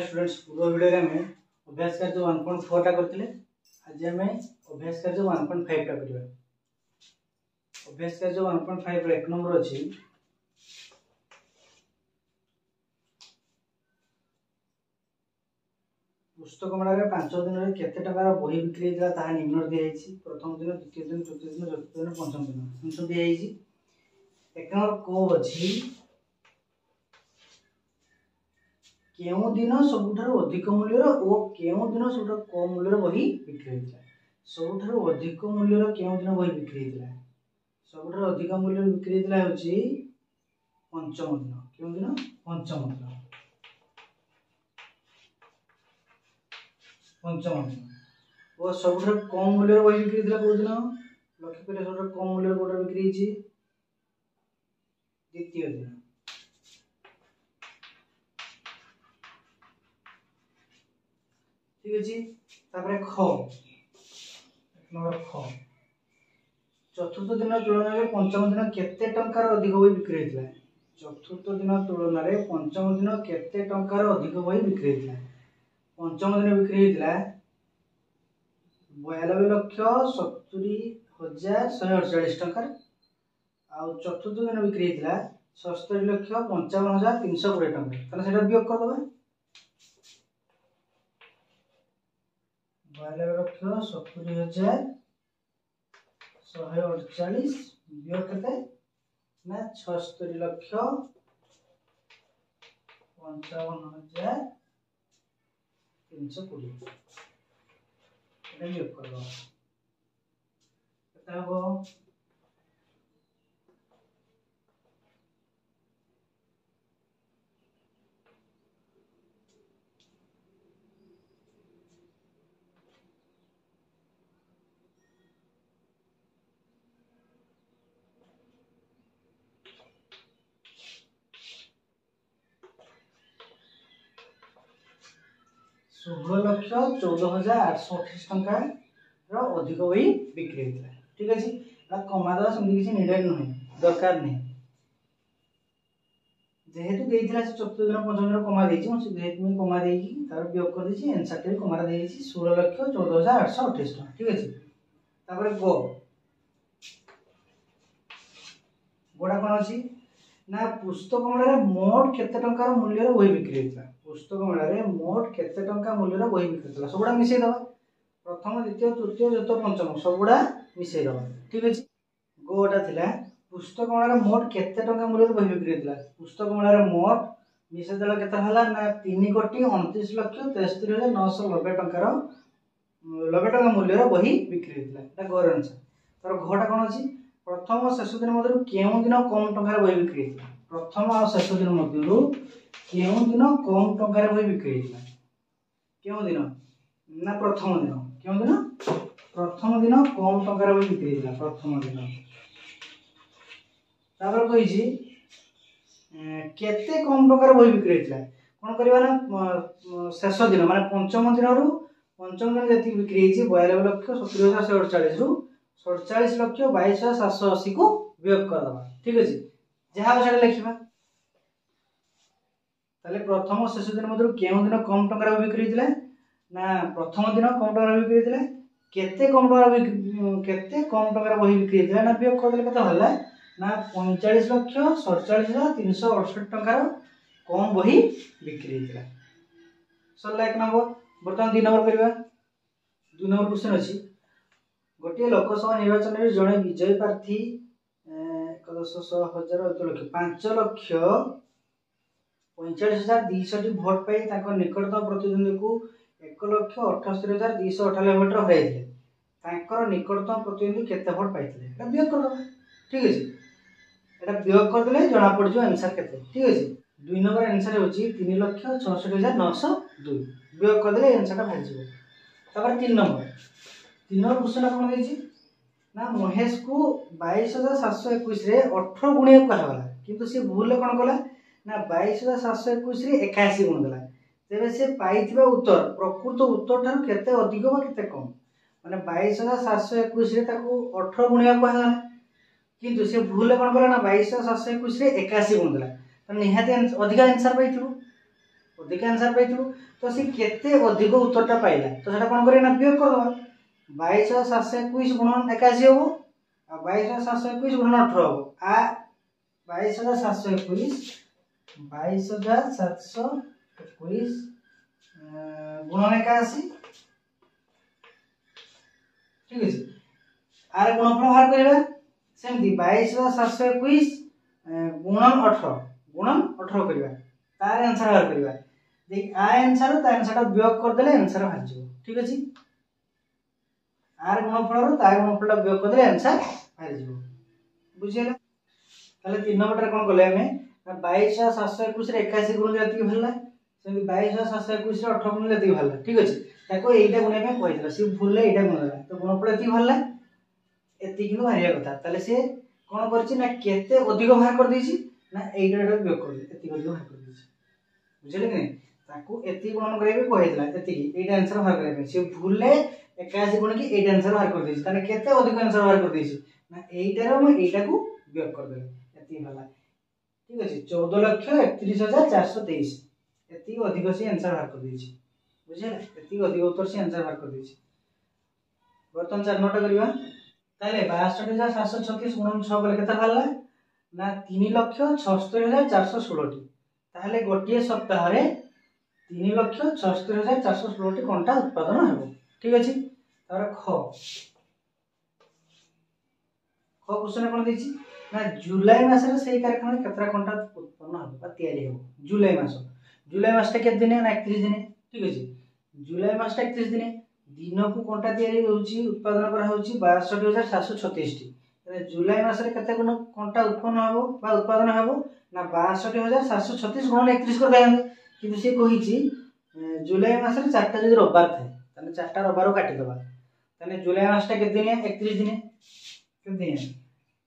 Students पूर्व video में अभ्यास कार्य 1.4 टा करथिले। आज आम अभ्यास कार्य 1.5 टा करिया। अभ्यास कार्य 1.5 रो 1 नंबर अछि पुस्तक मेला 5 दिन रे केते टका बही बिक्री होता ताहा निम्न दिया जायछि। प्रथम दिन, द्वितीय दिन, तृतीय दिन, चतुर्थ दिन, पंचम दिन हमसे दिया जायछि। 1 नंबर को अछि केउ दिन सबुठारु अधिक मूल्यर और केउ दिन सबुठारु कम मूल्यर बही बिक्री होता। सबुठारु अधिक मूल्यर केउ दिन बही बिक्री होता? सबुठारु अधिक मूल्य बिक्री होता होछि पंचम दिन। केउ दिन? पंचम दिन। पंचम दिन। और सबुठारु कम मूल्यर बही बिक्री होता को दिन? लक्ष्य करे सबुठारु कम मूल्यर कोटा बिक्री होछि द्वितीय दिन। ठीक अछि। तापर ख नंबर ख चतुर्थ दिन तुलना रे पंचम दिन केते टंकार अधिक बही बिक्री होता? चतुर्थ दिन तुलना रे पंचम दिन केते टंकार अधिक बही बिक्री होता? पंचम दिन बिक्री होता 92,70,148 टंका। आ चतुर्थ दिन बिक्री होता 77,55,320 टंका। तने सेटा वियोग कर दबा 92,70,148 वियोग केते ना 76,55,320 एटा वियोग कर दबा केते हो 16,14,828 टंका रो अधिक बही बिक्री होता। ठीक अछि। आ कमा दवा सम किसी नीडेड नहीं, दरकार नहीं। जेहेतु देइथिला से चतुर्थ दिन पंचम दिन कमा देछि हम से जेहेतु में कमा देछि तार वियोग कर देछि आंसर टे कमा देछि 16,14,828 टंका। ठीक अछि। तापर गोडा कोन अछि ना पुस्तक मेला रे मोट केते टंका मूल्य बही बिक्री होता? पुस्तक मेला रे मोट केते टंका मूल्य बही बिक्री होता? सबुडा मिसै दबा प्रथम, द्वितीय, तृतीय, चतुर्थ, पंचम सबुडा मिसै दबा। ठीक अछि। गोटा थिला पुस्तक मेला रे मोट केते टंका मूल्य बही बिक्री होता? पुस्तक मेला रे मोट मिसै देला केते हला ना 3,29,63,990 टंका रो 90 टंका मूल्य बही बिक्री होता। एटा गोर आंसर। तर घटा कोन अछि प्रथम और शेष दिन मध्यरु केउ दिन कम टंका बही बिक्री होता? प्रथम और शेष दिन मध्यरु केउ दिन कम टंका बही बिक्री होता? केउ दिन ना प्रथम दिन? केउ दिन? प्रथम दिन कम टंका बही बिक्री होता प्रथम दिन। तापर कहिछि केते कम टंका बही बिक्री होता? कोन करबा ना शेष दिन माने पंचम दिन जति बिक्री होछि 92,70,148 रु 47,22,780 को वियोग कर दबा। ठीक अछि। जहा सेटा लिखिबा ताले प्रथम और शेष दिन मध्यरु केउ दिन कम टंका बिक्री होइतिला ना प्रथम दिन कम टंका बिक्री होइतिला केते कम टंका बही बिक्री होइतिला ना वियोग कर देले केते हला ना 45,47,368 टंका कम बही बिक्री होइतिला। सल्ला 1 नंबर। बर्तमान 2 नंबर करबा। 2 नंबर क्वेश्चन अछि गोटे लोकसभा निर्वाचन रे जणे विजय प्रार्थी 5,45,200 भोट पाई ताको निकटतम प्रतिद्वंदी को 1,78,298 भोट हराइथिले। ताकर निकटतम प्रतिद्वंदी केते भोट पाइथिले? एटा वियोग कर दबा। ठीक अछि। एटा वियोग कर देले जणा पड़ जो आंसर केते। ठीक अछि। 2 नंबर आंसर होछि 3,66,902 वियोग कर देले आंसर टा बाहर जिवो। तापर 3 नंबर क्वेश्चन कोन देछि ना महेश को 22,721 रे 18 गुणिया कहला किंतु से भूल कोन कला ना 22,721 रे 81 गुण देला। तेबे से पाइथिबा उत्तर प्रकृत उत्तर ठार केते अधिक बा केते कम माने 22,721 रे ताको 18 गुणिया कहला किंतु से भूल कोन कला ना 22,721 रे 81 गुण देला त निहाते अधिक आंसर पाइथिबो। अधिक आंसर पाई तो सी केते अधिक उत्तरटा पाइला तो सेटा कोन करिया ना वियोग कर दबा 22721 गुणन 81 होबो आ 22721 गुणन 18 होबो आ 22721 गुणन 81 ठीक है आर गुणफल बाहर करबा सेमती 22721 गुणन 18 करबा तार आंसर बाहर करबा देख आ आंसर ता आंसर वियोग कर देले आंसर बाहर जिवो ठीक अछि आर गुणफल रो ता गुणफल वियोग कर देले आंसर बाहर जिवो बुझियला ताले 3 नंबर रे कोन करले हमें 22721 रे 81 गुण जति भल्ला सेमती 22721 रे 18 गुण जति भल्ला ठीक अछि ताको एइटा गुणे पे कहितला से भूलले एइटा गुणला तो गुणफल एति भल्ला एति किनु हारिया कथा ताले से कोन करछि ना केते अधिक बाहर कर दैछि ना एइटा वियोग कर दे एति अधिक बाहर कर दैछि बुझले कि नहीं ताको एति गुणन करे पे कहितला एति की एइटा आंसर बाहर करे पे से भूलले 81 गुण की एइटा आंसर बाहर कर दैछि ताने केते अधिक आंसर बाहर कर दैछि ना एइटा रो म एइटा को वियोग कर देले एति भल्ला ठीक अछि 14,31,423 एति अधिक से आंसर बाहर कर दैछि बुझले एति अधिक उत्तर से आंसर बाहर कर दैछि बर्तन 4 नोट करिवा ताले 62,736 गुणन 6 कले केता भल्ला ना 3,76,416 टी ताले गोटिए सप्ताह रे 3,76,416 टी कोनटा उत्पादन हेबो ठीक अछि तार ख क्वेश्चन कोन दैछि ना जुलाई मास रे सेही कारखाना केतरा कोनटा उत्पन्न हेबो बा तयारी हेबो जुलाई मास ता के दिन ना 31 दिन ठीक अछि जुलाई मास ता 31 दिन दिन को कोनटा तयारी होउची उत्पादन करा होउची 62,736 टी तने जुलाई मास रे केते गुण कोनटा उत्पन्न हेबो बा उत्पादन हेबो ना 62,736 गुण 31 कर देबे किंतु से कहिची जुलाई मास रे 4टा जदि रविवार थाए तने 4टा रविवार काटि दबा तने जुलाई मास ता के दिन 31 दिन के दिन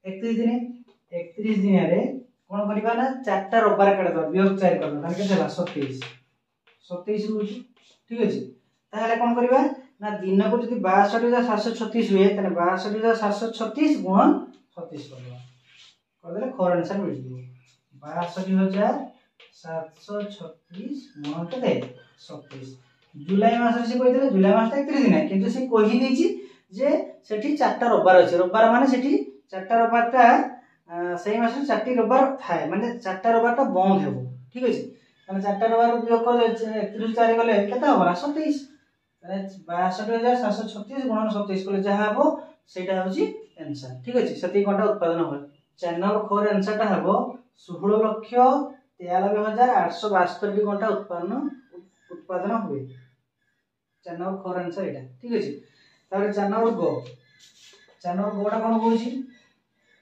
31 दिन 31 दिन रे कोन करबा ना 4टा रविवार काटि दबा वियोग 4 कर तने के देला 27 होउची ठीक अछि ताहले कोन करबा ना दिन को जदि 62,736 हुए तने 62,736 गुणन 36 करबा कर देले खर आंसर मिल जिवो 62,736 गुणन के दे 27 जुलाई मास से कहितले जुलाई मास 31 दिन किंतु से कहि दैछि जे सेठी 4टा रविवार अछि रविवार माने सेठी 4टा रविवार ता सही मास 4टी रविवार थाए माने 4टा रविवार ता बंद हेबो ठीक अछि माने 4टा रविवार उपयोग कर 31 4 गले केता हमरा 27 62,736 गुणन 27 कले जहा हबो सेटा होची आंसर ठीक अछि सती कोनटा उत्पादन हो 4 नंबर खोर आंसर ता हबो 16,93,872 कोनटा उत्पादन हुए 4 नंबर खोर आंसर एटा ठीक अछि तारे 4 नंबर गोटा कोन होउची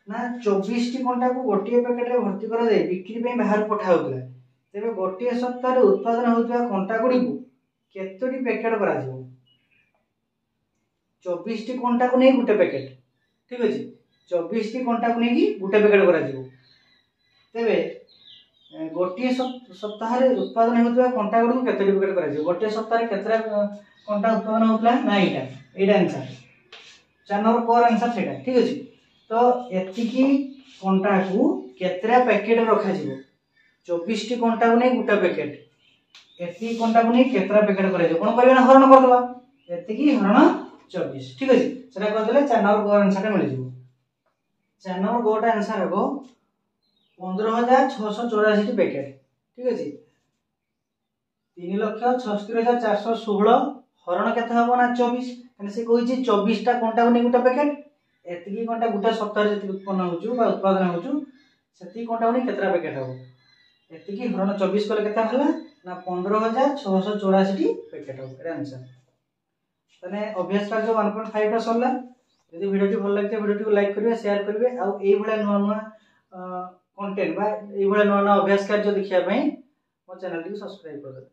ना 24 टी कोनटा को गोटिए पैकेट रे भर्ती करा जाय बिक्री पे बाहर पठा होतला तेबे गोटिए सप्ताह रे उत्पादन होतबा कोनटा गुडी को केतोटी पैकेट करा जिवो 24 टी कोनटा को नै गुटे पैकेट ठीक अछि 24 टी कोनटा को नै की गुटे पैकेट करा जिवो तेबे गोटिए सप्ताह रे उत्पादन होतबा कोनटा गुडी को केतोटी पैकेट करा जिवो गोटिए सप्ताह रे केतरा कोनटा उत्पादन होतला ना एटा आंसर 4 नंबर कोर आंसर सेटा ठीक अछि तो एति की कोनटा को केतरा पैकेट रखा जिवो 24 टी कोनटा को नै गुटा पैकेट एति कोनटा को नै केतरा पैकेट करा जिवो कोन करबा ना हरण कर दबा एति की हरण 24 ठीक अछि सेटा कर देले 4 नंबर कोर आंसर मिल जिवो 4 नंबर गोटा आंसर हेबो 15,684 टी पैकेट ठीक अछि 3,76,416 हरण केते हबो ना 24 कने से कहि छी 24 टा कोनटा को नै गुटा पैकेट एति की कोनटा गुटा सप्ताह रे जति उत्पन्न होजु बा उत्पादन होजु सेति कोनटा को नै केतरा पैकेट हबो एति की हरण 24 कले केते हला ना 15,684 टी पैकेट हबो एटा आंसर तने अभ्यास कार्य 1.5 टा सरला यदि वीडियो टी भल लागते वीडियो टी को लाइक करिवे शेयर करिवे आ एई भला नुवा कंटेंट बा एई भला नुवा अभ्यास कार्य देखिया पई मो चैनल टी को सब्सक्राइब कर देबे।